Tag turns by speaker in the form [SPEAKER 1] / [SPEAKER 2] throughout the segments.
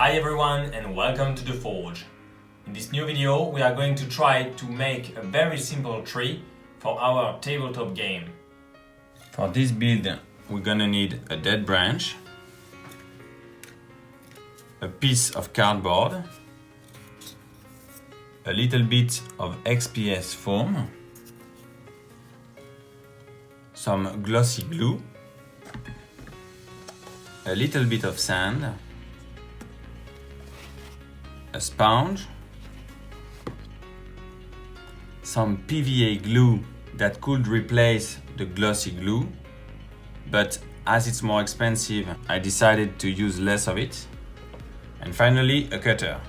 [SPEAKER 1] Hi everyone and welcome to the Forge. In this new video we are going to try to make a very simple tree for our tabletop game. For this build we're gonna need a dead branch, a piece of cardboard, a little bit of XPS foam, some glossy glue, a little bit of sand, a sponge, some PVA glue that could replace the glossy glue, but as it's more expensive, I decided to use less of it. And finally, a cutter.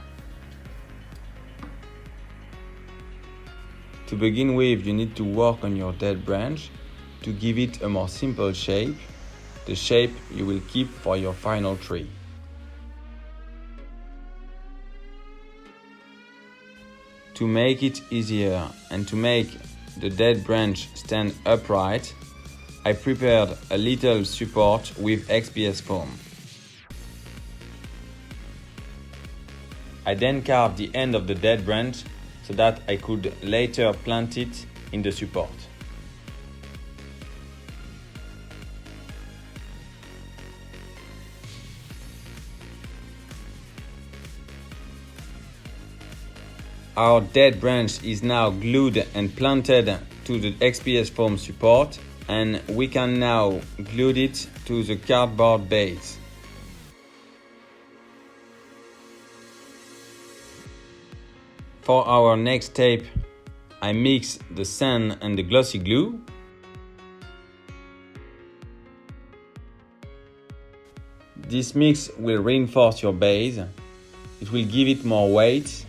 [SPEAKER 1] To begin with, you need to work on your dead branch to give it a more simple shape, the shape you will keep for your final tree. To make it easier and to make the dead branch stand upright, I prepared a little support with XPS foam. I then carved the end of the dead branch so that I could later plant it in the support. Our dead branch is now glued and planted to the XPS foam support, and we can now glue it to the cardboard base. For our next tape, I mix the sand and the glossy glue. This mix will reinforce your base, it will give it more weight,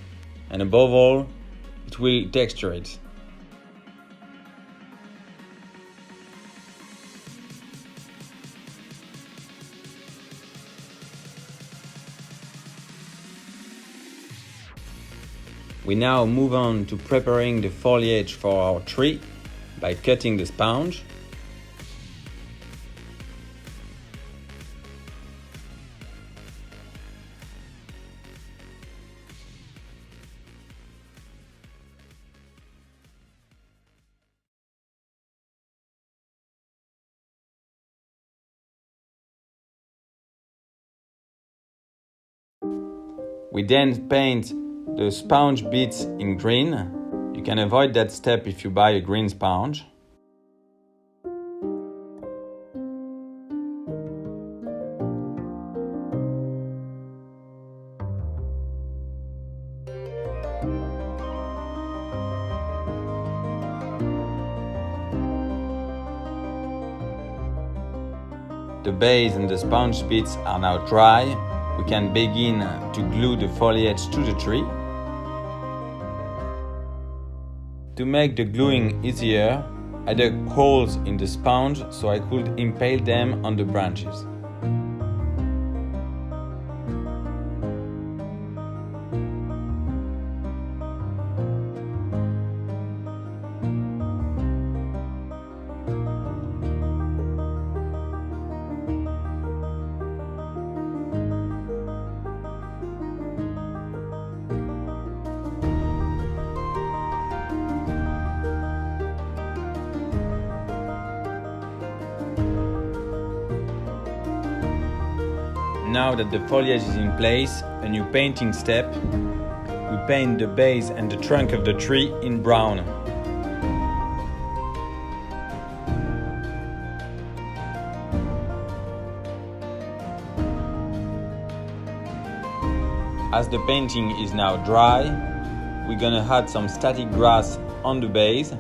[SPEAKER 1] and above all, it will texture it. We now move on to preparing the foliage for our tree by cutting the sponge. We then paint the sponge bits in green. You can avoid that step if you buy a green sponge. The base and the sponge bits are now dry. We can begin to glue the foliage to the tree. To make the gluing easier, I dug holes in the sponge so I could impale them on the branches. Now that the foliage is in place, a new painting step. We paint the base and the trunk of the tree in brown. As the painting is now dry, we're gonna add some static grass on the base.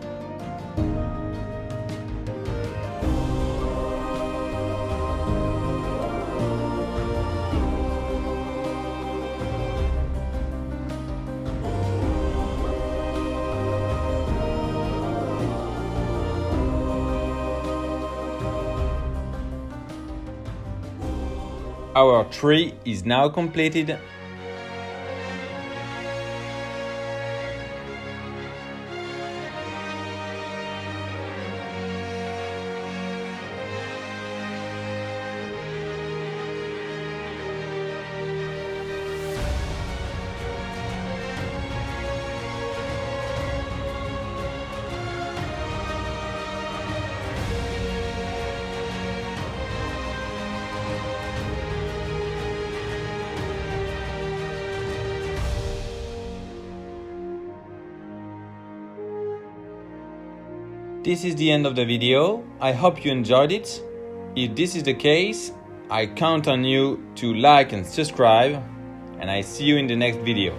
[SPEAKER 1] Our tree is now completed. This is the end of the video. I hope you enjoyed it. If this is the case, I count on you to like and subscribe, and I see you in the next video.